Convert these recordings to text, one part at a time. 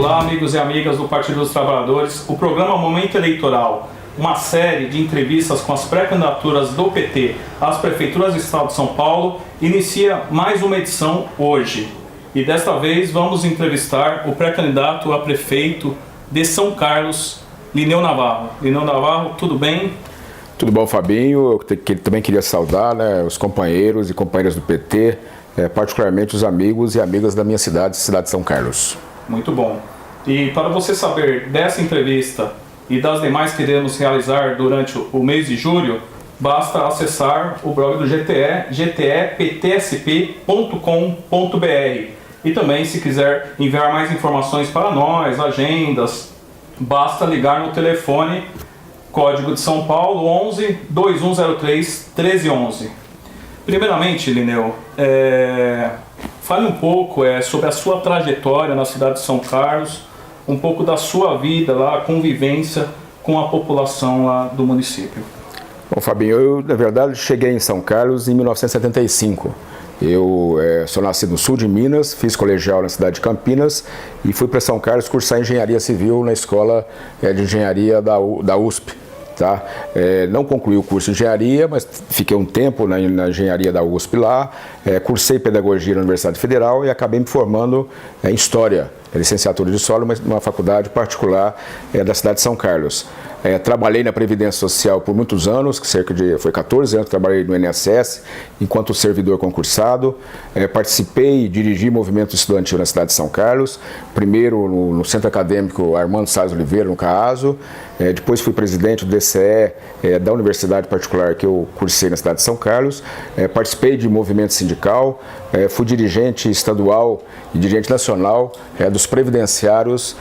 Olá, amigos e amigas do Partido dos Trabalhadores. O programa Momento Eleitoral, uma série de entrevistas com as pré-candidaturas do PT às prefeituras do estado de São Paulo, inicia mais uma edição hoje. E desta vez vamos entrevistar o pré-candidato a prefeito de São Carlos, Lineu Navarro. Lineu Navarro, tudo bem? Tudo bom, Fabinho. Eu também queria saudar, os companheiros e companheiras do PT, particularmente os amigos e amigas da minha cidade de São Carlos. Muito bom. E para você saber dessa entrevista e das demais que iremos realizar durante o mês de julho, basta acessar o blog do GTE, gteptsp.com.br. E também, se quiser enviar mais informações para nós, agendas, basta ligar no telefone, código de São Paulo, 11 2103 1311. Primeiramente, Lineu, fale um pouco sobre a sua trajetória na cidade de São Carlos, um pouco da sua vida lá, a convivência com a população lá do município. Bom, Fabinho, eu, na verdade, cheguei em São Carlos em 1975. Eu sou nascido no sul de Minas, fiz colegial na cidade de Campinas e fui para São Carlos cursar engenharia civil na escola de engenharia da USP. Tá? Não concluí o curso de engenharia, mas fiquei um tempo na engenharia da USP lá, cursei pedagogia na Universidade Federal e acabei me formando em História, licenciatura de História, numa faculdade particular da cidade de São Carlos. Trabalhei na Previdência Social por muitos anos, foi 14 anos que trabalhei no INSS, enquanto servidor concursado. Participei e dirigi movimento estudantil na cidade de São Carlos, primeiro no Centro Acadêmico Armando Salles Oliveira, no CAASO, depois fui presidente do DCE da universidade particular que eu cursei na cidade de São Carlos, participei de movimento sindical, fui dirigente estadual e dirigente nacional dos previdenciários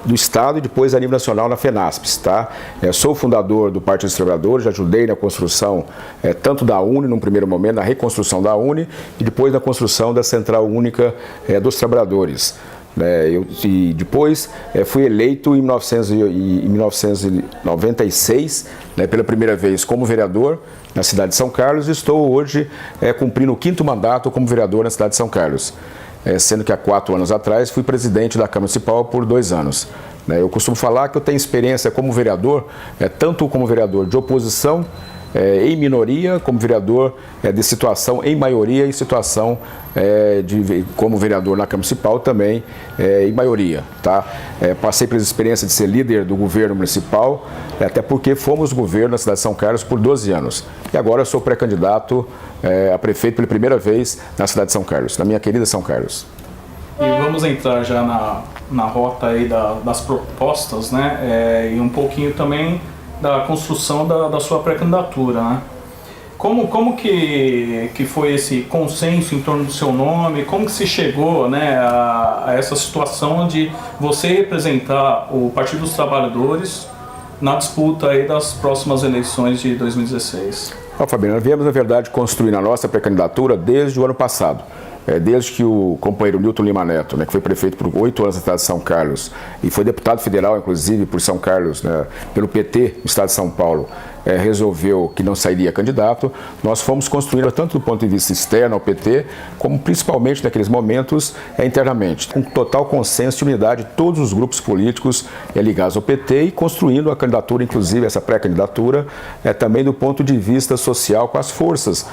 do Estado e depois a nível nacional na FENASPES. Tá? Sou fundador do Partido dos Trabalhadores, ajudei na construção tanto da UNE, num primeiro momento, na reconstrução da UNE e depois na construção da Central Única dos Trabalhadores. E depois fui eleito em 1996, pela primeira vez como vereador na cidade de São Carlos e estou hoje cumprindo o 5º mandato como vereador na cidade de São Carlos, sendo que há 4 anos atrás fui presidente da Câmara Municipal por 2 anos. Eu costumo falar que eu tenho experiência como vereador, tanto como vereador de oposição, em minoria, como vereador de situação em maioria e situação como vereador na Câmara Municipal também em maioria. Tá? Passei pela experiência de ser líder do governo municipal, até porque fomos governo na cidade de São Carlos por 12 anos. E agora eu sou pré-candidato a prefeito pela primeira vez na cidade de São Carlos, na minha querida São Carlos. E vamos entrar já na rota aí das propostas, e um pouquinho também da construção da sua pré-candidatura, né? Como que foi esse consenso em torno do seu nome? Como que se chegou, a essa situação de você representar o Partido dos Trabalhadores na disputa aí das próximas eleições de 2016? Fabiano, nós viemos, na verdade, construir a nossa pré-candidatura desde o ano passado. Desde que o companheiro Nilton Lima Neto, que foi prefeito por 8 anos na cidade de São Carlos e foi deputado federal, inclusive, por São Carlos, pelo PT no estado de São Paulo, resolveu que não sairia candidato, nós fomos construindo tanto do ponto de vista externo ao PT, como principalmente naqueles momentos internamente, com total consenso e unidade de todos os grupos políticos ligados ao PT e construindo a candidatura, inclusive essa pré-candidatura, também do ponto de vista social com as forças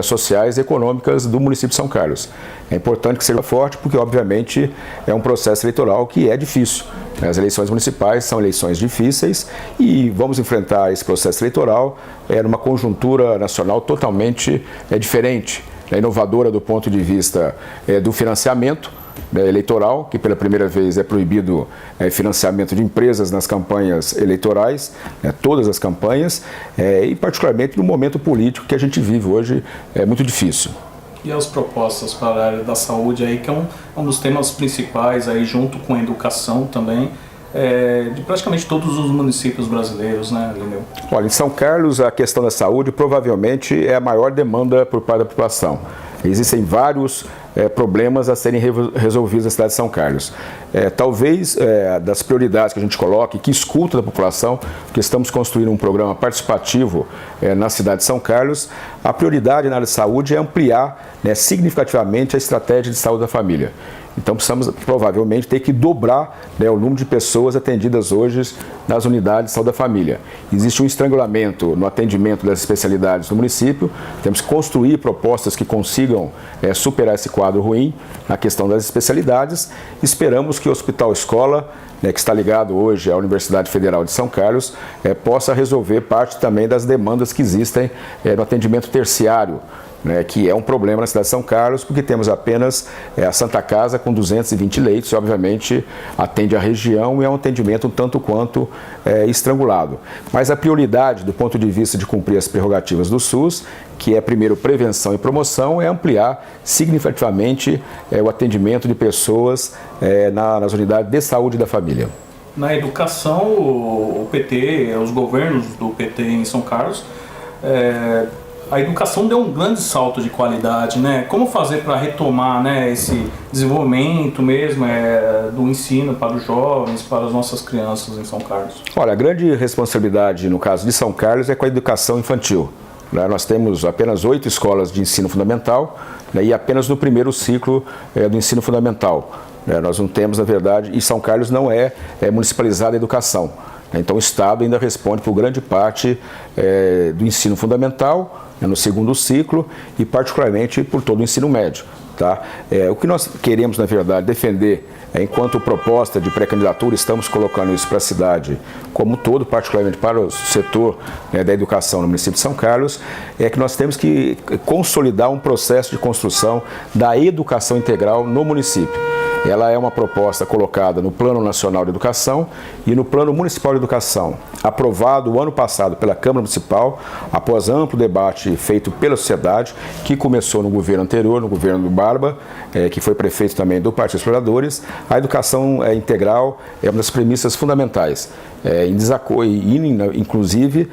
sociais e econômicas do município de São Carlos. É importante que seja forte porque, obviamente, é um processo eleitoral que é difícil. As eleições municipais são eleições difíceis e vamos enfrentar esse processo eleitoral numa conjuntura nacional totalmente diferente, inovadora do ponto de vista do financiamento eleitoral, que pela primeira vez é proibido financiamento de empresas nas campanhas eleitorais, todas as campanhas, e particularmente no momento político que a gente vive hoje, é muito difícil. E as propostas para a área da saúde, aí, que é um dos temas principais, aí, junto com a educação também, de praticamente todos os municípios brasileiros, Lineu? Olha, em São Carlos, a questão da saúde provavelmente é a maior demanda por parte da população. Existem vários problemas a serem resolvidos na cidade de São Carlos. Talvez das prioridades que a gente coloque, que escuta da população, que estamos construindo um programa participativo na cidade de São Carlos, a prioridade na área de saúde é ampliar significativamente a estratégia de saúde da família. Então precisamos provavelmente ter que dobrar, né, o número de pessoas atendidas hoje nas unidades de saúde da família. Existe um estrangulamento no atendimento das especialidades no município, temos que construir propostas que consigam superar esse quadro ruim na questão das especialidades. Esperamos que o Hospital Escola, né, que está ligado hoje à Universidade Federal de São Carlos, possa resolver parte também das demandas que existem no atendimento terciário, né, que é um problema na cidade de São Carlos, porque temos apenas a Santa Casa com 220 leitos, e obviamente atende a região e é um atendimento um tanto quanto estrangulado. Mas a prioridade do ponto de vista de cumprir as prerrogativas do SUS, que é primeiro prevenção e promoção, é ampliar significativamente o atendimento de pessoas nas unidades de saúde da família. Na educação, o PT, os governos do PT em São Carlos, a educação deu um grande salto de qualidade, né? Como fazer para retomar, né, esse desenvolvimento mesmo do ensino para os jovens, para as nossas crianças em São Carlos? Olha, a grande responsabilidade no caso de São Carlos é com a educação infantil. Nós temos apenas 8 escolas de ensino fundamental, né, e apenas no primeiro ciclo do ensino fundamental. Nós não temos, na verdade, e São Carlos não é municipalizada a educação. Então o Estado ainda responde por grande parte do ensino fundamental, no segundo ciclo e particularmente por todo o ensino médio. Tá? O que nós queremos, na verdade, defender, enquanto proposta de pré-candidatura, estamos colocando isso para a cidade como um todo, particularmente para o setor da educação no município de São Carlos, é que nós temos que consolidar um processo de construção da educação integral no município. Ela é uma proposta colocada no Plano Nacional de Educação e no Plano Municipal de Educação, aprovado o ano passado pela Câmara Municipal, após amplo debate feito pela sociedade, que começou no governo anterior, no governo do Barba, que foi prefeito também do Partido dos Trabalhadores. A educação integral é uma das premissas fundamentais, em desacordo, inclusive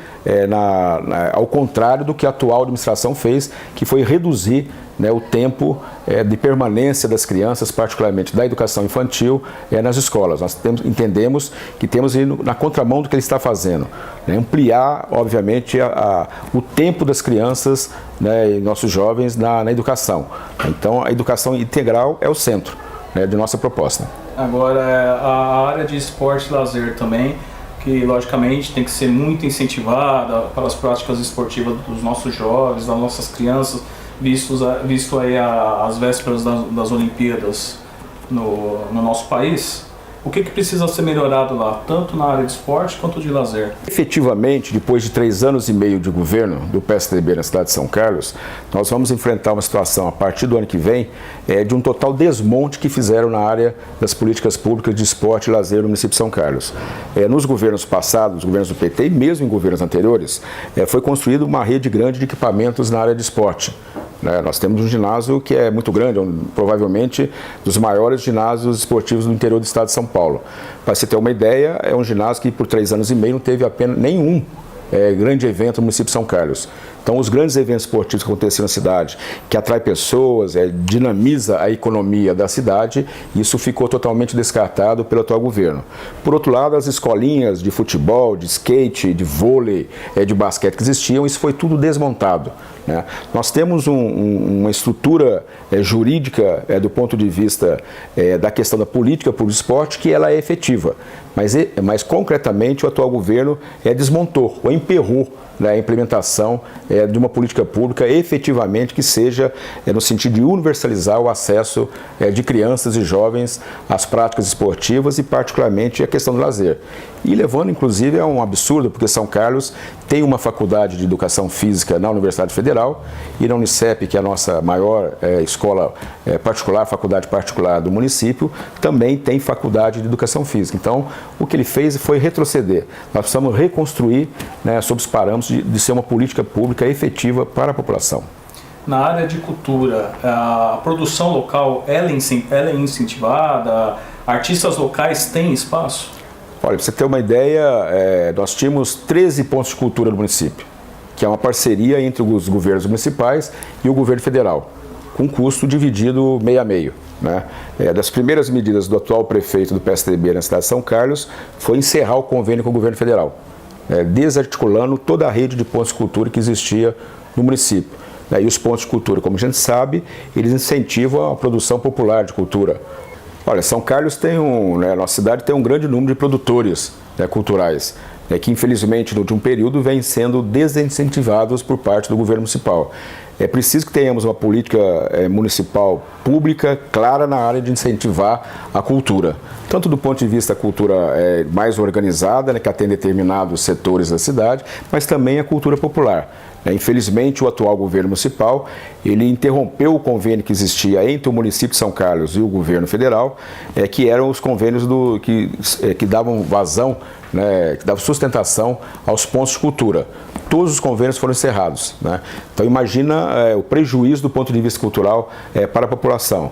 ao contrário do que a atual administração fez, que foi reduzir o tempo de permanência das crianças, particularmente da educação infantil, nas escolas. Nós entendemos que temos ido na contramão do que ele está fazendo, ampliar, obviamente, o tempo das crianças, e nossos jovens na educação. Então, a educação integral é o centro de nossa proposta. Agora, a área de esporte e lazer também, que logicamente tem que ser muito incentivada para as práticas esportivas dos nossos jovens, das nossas crianças, visto aí as vésperas das Olimpíadas no nosso país. O que precisa ser melhorado lá, tanto na área de esporte quanto de lazer? Efetivamente, depois de 3 anos e meio de governo do PSDB na cidade de São Carlos, nós vamos enfrentar uma situação, a partir do ano que vem, de um total desmonte que fizeram na área das políticas públicas de esporte e lazer no município de São Carlos. Nos governos passados, os governos do PT e mesmo em governos anteriores, foi construída uma rede grande de equipamentos na área de esporte. Nós temos um ginásio que é muito grande, provavelmente dos maiores ginásios esportivos do interior do estado de São Paulo. Para você ter uma ideia, é um ginásio que por 3 anos e meio não teve apenas nenhum grande evento no município de São Carlos. Então, os grandes eventos esportivos que acontecem na cidade, que atrai pessoas, dinamiza a economia da cidade, isso ficou totalmente descartado pelo atual governo. Por outro lado, as escolinhas de futebol, de skate, de vôlei, de basquete que existiam, isso foi tudo desmontado. Nós temos uma estrutura jurídica do ponto de vista da questão da política para o esporte, que ela é efetiva, mas concretamente o atual governo desmontou ou emperrou a implementação de uma política pública efetivamente que seja no sentido de universalizar o acesso de crianças e jovens às práticas esportivas e particularmente a questão do lazer. E levando inclusive a um absurdo, porque São Carlos tem uma faculdade de educação física na Universidade Federal e na Unicep, que é a nossa maior escola particular, faculdade particular do município, também tem faculdade de educação física. Então, o que ele fez foi retroceder. Nós precisamos reconstruir sob os parâmetros de ser uma política pública efetiva para a população. Na área de cultura, a produção local ela é incentivada? Artistas locais têm espaço? Olha, para você ter uma ideia, nós tínhamos 13 pontos de cultura no município, que é uma parceria entre os governos municipais e o governo federal, com custo dividido meio a meio. Das primeiras medidas do atual prefeito do PSDB na cidade de São Carlos foi encerrar o convênio com o governo federal, desarticulando toda a rede de pontos de cultura que existia no município. E os pontos de cultura, como a gente sabe, eles incentivam a produção popular de cultura. Olha, São Carlos tem a nossa cidade tem um grande número de produtores, né, culturais, que infelizmente no último período vêm sendo desincentivados por parte do governo municipal. É preciso que tenhamos uma política municipal pública clara na área de incentivar a cultura, tanto do ponto de vista da cultura mais organizada, né, que atende determinados setores da cidade, mas também a cultura popular. Infelizmente, o atual governo municipal, ele interrompeu o convênio que existia entre o município de São Carlos e o governo federal, que eram os convênios que davam vazão, né, que davam sustentação aos pontos de cultura. Todos os convênios foram encerrados, né? Então imagina o prejuízo do ponto de vista cultural para a população.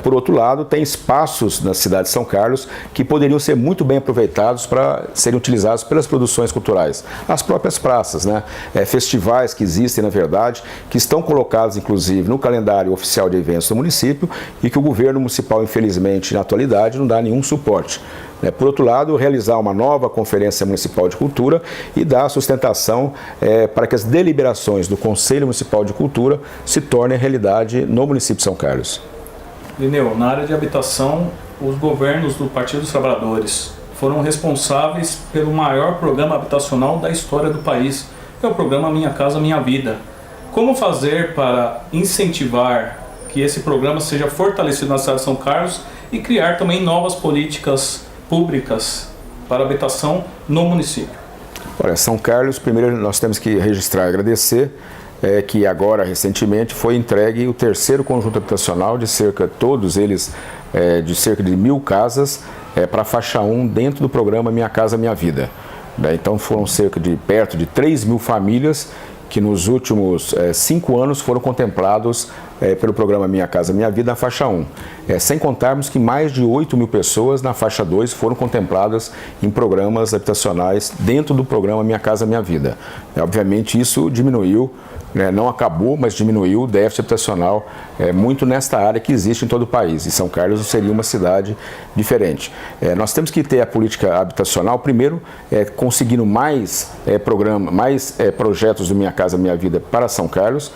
Por outro lado, tem espaços na cidade de São Carlos que poderiam ser muito bem aproveitados para serem utilizados pelas produções culturais. As próprias praças, né? Festivais que existem, na verdade, que estão colocados inclusive no calendário oficial de eventos do município e que o governo municipal, infelizmente, na atualidade, não dá nenhum suporte. Por outro lado, realizar uma nova Conferência Municipal de Cultura e dar sustentação para que as deliberações do Conselho Municipal de Cultura se tornem realidade no município de São Carlos. Lineu, na área de habitação, os governos do Partido dos Trabalhadores foram responsáveis pelo maior programa habitacional da história do país, que é o programa Minha Casa Minha Vida. Como fazer para incentivar que esse programa seja fortalecido na cidade de São Carlos e criar também novas políticas públicas para habitação no município? Olha, São Carlos, primeiro nós temos que registrar e agradecer que agora, recentemente, foi entregue o terceiro conjunto habitacional de todos eles, de cerca de 1.000 casas para a faixa 1 dentro do programa Minha Casa Minha Vida. Então foram perto de 3.000 famílias que nos últimos 5 anos foram contemplados pelo programa Minha Casa Minha Vida na faixa 1. Sem contarmos que mais de 8.000 pessoas na faixa 2 foram contempladas em programas habitacionais dentro do programa Minha Casa Minha Vida. Obviamente isso diminuiu, não acabou, mas diminuiu o déficit habitacional muito nesta área que existe em todo o país. E São Carlos seria uma cidade diferente. Nós temos que ter a política habitacional, primeiro, conseguindo mais projetos do Minha Casa Minha Vida para São Carlos,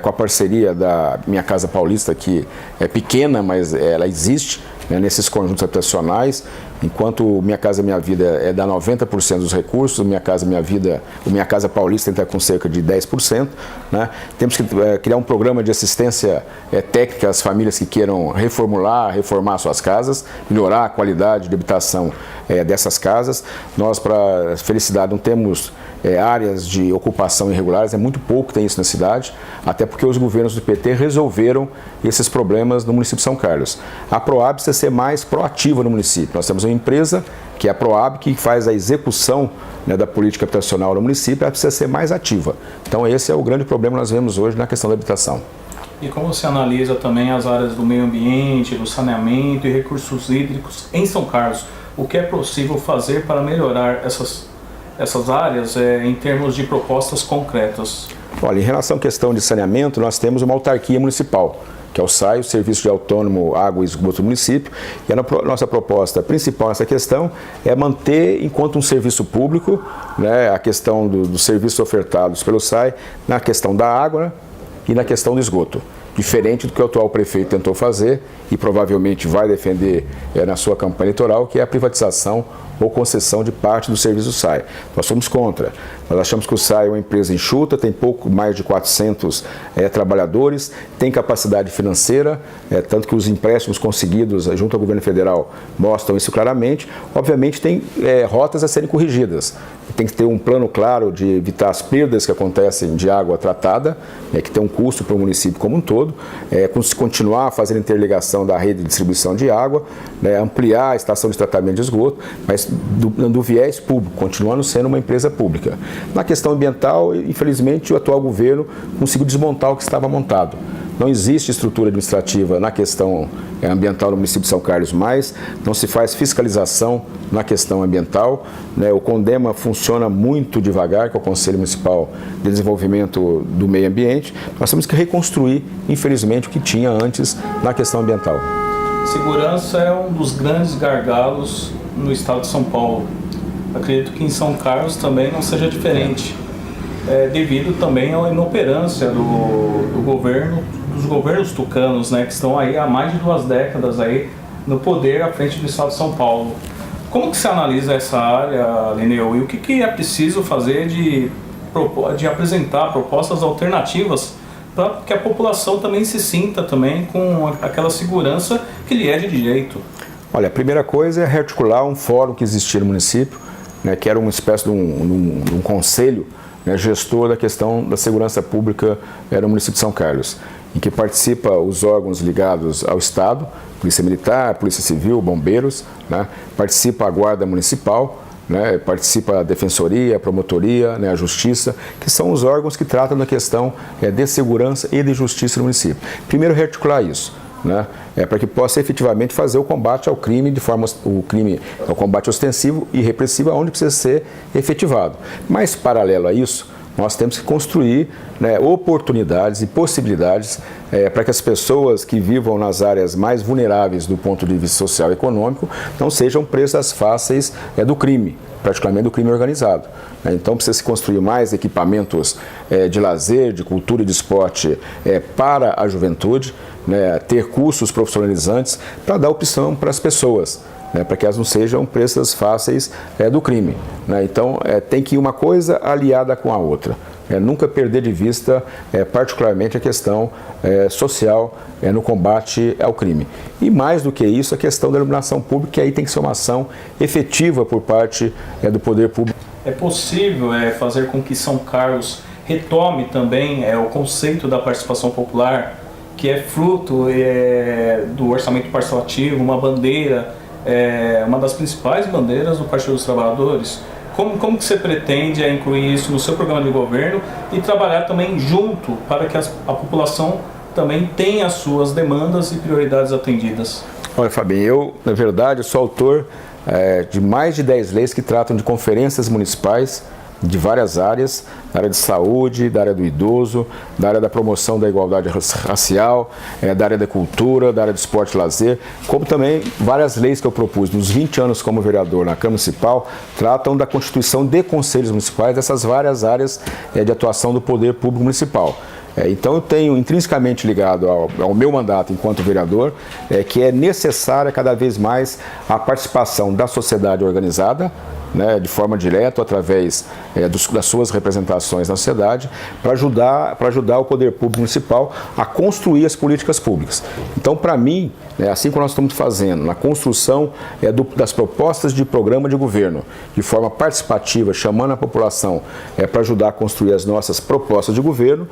com a parceria da Minha Casa Paulista, que é pequena, mas ela existe nesses conjuntos habitacionais. Enquanto o Minha Casa Minha Vida dá 90% dos recursos, o Minha Casa Minha Vida, o Minha Casa Paulista está com cerca de 10%. Temos que criar um programa de assistência técnica às famílias que queiram reformar suas casas, melhorar a qualidade de habitação dessas casas. Nós, para felicidade, não temos áreas de ocupação irregulares, é muito pouco que tem isso na cidade, até porque os governos do PT resolveram esses problemas no município de São Carlos. A Proab precisa ser mais proativa no município. Nós temos uma empresa, que é a Proab, que faz a execução da política habitacional no município, ela precisa ser mais ativa. Então esse é o grande problema que nós vemos hoje na questão da habitação. E como você analisa também as áreas do meio ambiente, do saneamento e recursos hídricos em São Carlos? O que é possível fazer para melhorar essas áreas em termos de propostas concretas? Olha, em relação à questão de saneamento, nós temos uma autarquia municipal, que é o SAI, o Serviço de Autônomo Água e Esgoto do município, e a nossa proposta principal nessa questão é manter, enquanto um serviço público, a questão dos serviços ofertados pelo SAI na questão da água e na questão do esgoto. Diferente do que o atual prefeito tentou fazer e provavelmente vai defender na sua campanha eleitoral, que é a privatização ou concessão de parte do serviço SAI. Nós somos contra. Nós achamos que o SAI é uma empresa enxuta, tem pouco mais de 400 trabalhadores, tem capacidade financeira, tanto que os empréstimos conseguidos junto ao governo federal mostram isso claramente. Obviamente tem rotas a serem corrigidas. Tem que ter um plano claro de evitar as perdas que acontecem de água tratada, que tem um custo para o município como um todo, continuar a fazer interligação da rede de distribuição de água, ampliar a estação de tratamento de esgoto, mas do viés público, continuando sendo uma empresa pública. Na questão ambiental, infelizmente, o atual governo conseguiu desmontar o que estava montado. Não existe estrutura administrativa na questão ambiental no município de São Carlos mais, não se faz fiscalização na questão ambiental, o CONDEMA funciona muito devagar, que é o Conselho Municipal de Desenvolvimento do Meio Ambiente. Nós temos que reconstruir, infelizmente, o que tinha antes na questão ambiental. Segurança é um dos grandes gargalos no estado de São Paulo. Acredito que em São Carlos também não seja diferente, devido também à inoperância do governo, dos governos tucanos, que estão aí há mais de 2 décadas aí no poder à frente do Estado de São Paulo. Como que você analisa essa área, Lineu, e o que é preciso fazer de apresentar propostas alternativas para que a população também se sinta também com aquela segurança que lhe é de direito? Olha, a primeira coisa é rearticular um fórum que existia no município, né, que era uma espécie de um conselho, né, gestor da questão da segurança pública no município de São Carlos, em que participa os órgãos ligados ao Estado, Polícia Militar, Polícia Civil, Bombeiros, né, participa a Guarda Municipal, né, participa a Defensoria, a Promotoria, né, a Justiça, que são os órgãos que tratam da questão de segurança e de justiça no município. Primeiro, rearticular isso, né, para que possa efetivamente fazer o combate ao crime ao combate ostensivo e repressivo, onde precisa ser efetivado. Mas, paralelo a isso, nós temos que construir, né, oportunidades e possibilidades para que as pessoas que vivam nas áreas mais vulneráveis do ponto de vista social e econômico não sejam presas fáceis do crime, particularmente do crime organizado. Então precisa se construir mais equipamentos de lazer, de cultura e de esporte para a juventude, né, ter cursos profissionalizantes para dar opção para as pessoas, né, para que elas não sejam presas fáceis do crime, né? Então tem que ir uma coisa aliada com a outra, nunca perder de vista particularmente a questão social no combate ao crime. E mais do que isso, a questão da iluminação pública, que aí tem que ser uma ação efetiva por parte do poder público. É possível fazer com que São Carlos retome também o conceito da participação popular, que é fruto do orçamento participativo, uma bandeira, uma das principais bandeiras do Partido dos Trabalhadores? Como que você pretende incluir isso no seu programa de governo e trabalhar também junto para que a população também tenha as suas demandas e prioridades atendidas? Olha, Fabinho, eu, na verdade, sou autor de mais de 10 leis que tratam de conferências municipais de várias áreas, da área de saúde, da área do idoso, da área da promoção da igualdade racial, da área da cultura, da área do esporte e lazer, como também várias leis que eu propus nos 20 anos como vereador na Câmara Municipal, tratam da constituição de conselhos municipais, dessas várias áreas de atuação do poder público municipal. Então eu tenho intrinsecamente ligado ao meu mandato enquanto vereador, que é necessária cada vez mais a participação da sociedade organizada, né, de forma direta, através das suas representações na sociedade, para ajudar o poder público municipal a construir as políticas públicas. Então, para mim, assim como nós estamos fazendo na construção das propostas de programa de governo, de forma participativa, chamando a população para ajudar a construir as nossas propostas de governo,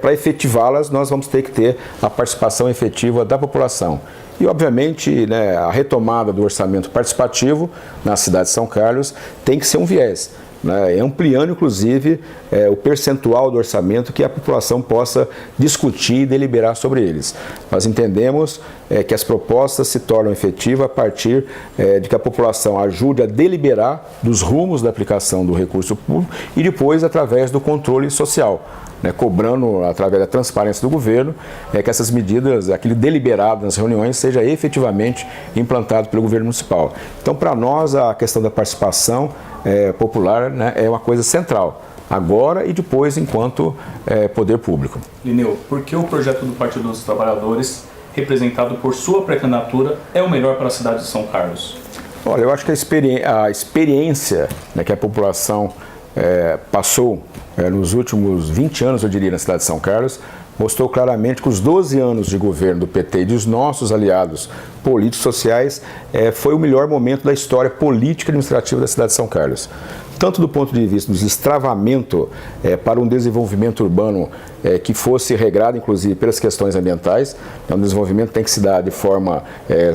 para efetivá-las, nós vamos ter que ter a participação efetiva da população. E, obviamente, né, a retomada do orçamento participativo na cidade de São Carlos tem que ser um viés, né, ampliando, inclusive, o percentual do orçamento que a população possa discutir e deliberar sobre eles. Nós entendemos que as propostas se tornam efetivas a partir de que a população ajude a deliberar dos rumos da aplicação do recurso público e depois através do controle social, né, cobrando através da transparência do governo que essas medidas, aquele deliberado nas reuniões, seja efetivamente implantado pelo governo municipal. Então, para nós, a questão da participação popular, né, é uma coisa central, agora e depois enquanto poder público. Lineu, por que o projeto do Partido dos Trabalhadores, representado por sua pré-candidatura, é o melhor para a cidade de São Carlos? Olha, eu acho que a experiência, né, que a população passou nos últimos 20 anos, eu diria, na cidade de São Carlos, mostrou claramente que os 12 anos de governo do PT e dos nossos aliados políticos sociais foi o melhor momento da história política e administrativa da cidade de São Carlos. Tanto do ponto de vista do destravamento para um desenvolvimento urbano que fosse regrado, inclusive, pelas questões ambientais. Então, o desenvolvimento tem que se dar de forma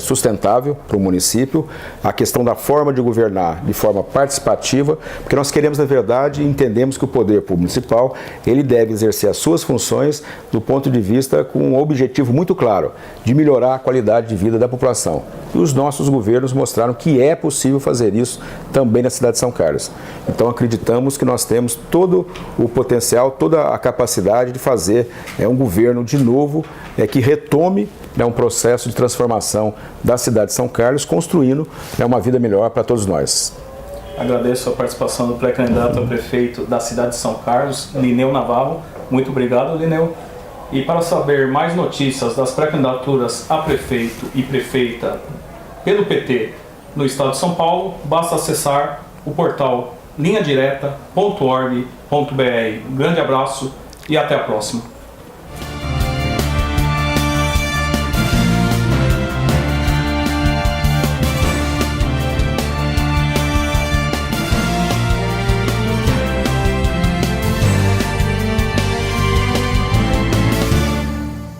sustentável para o município. A questão da forma de governar de forma participativa, porque nós queremos, na verdade, entendemos que o poder público municipal ele deve exercer as suas funções do ponto de vista com um objetivo muito claro, de melhorar a qualidade de vida da população. E os nossos governos mostraram que é possível fazer isso também na cidade de São Carlos. Então, acreditamos que nós temos todo o potencial, toda a capacidade de fazer um governo de novo que retome um processo de transformação da cidade de São Carlos, construindo uma vida melhor para todos nós. Agradeço a participação do pré-candidato a prefeito da cidade de São Carlos, Lineu Navarro. Muito obrigado, Lineu. E para saber mais notícias das pré-candidaturas a prefeito e prefeita pelo PT no estado de São Paulo, basta acessar o portal linhadireta.org.br. Um grande abraço e até a próxima.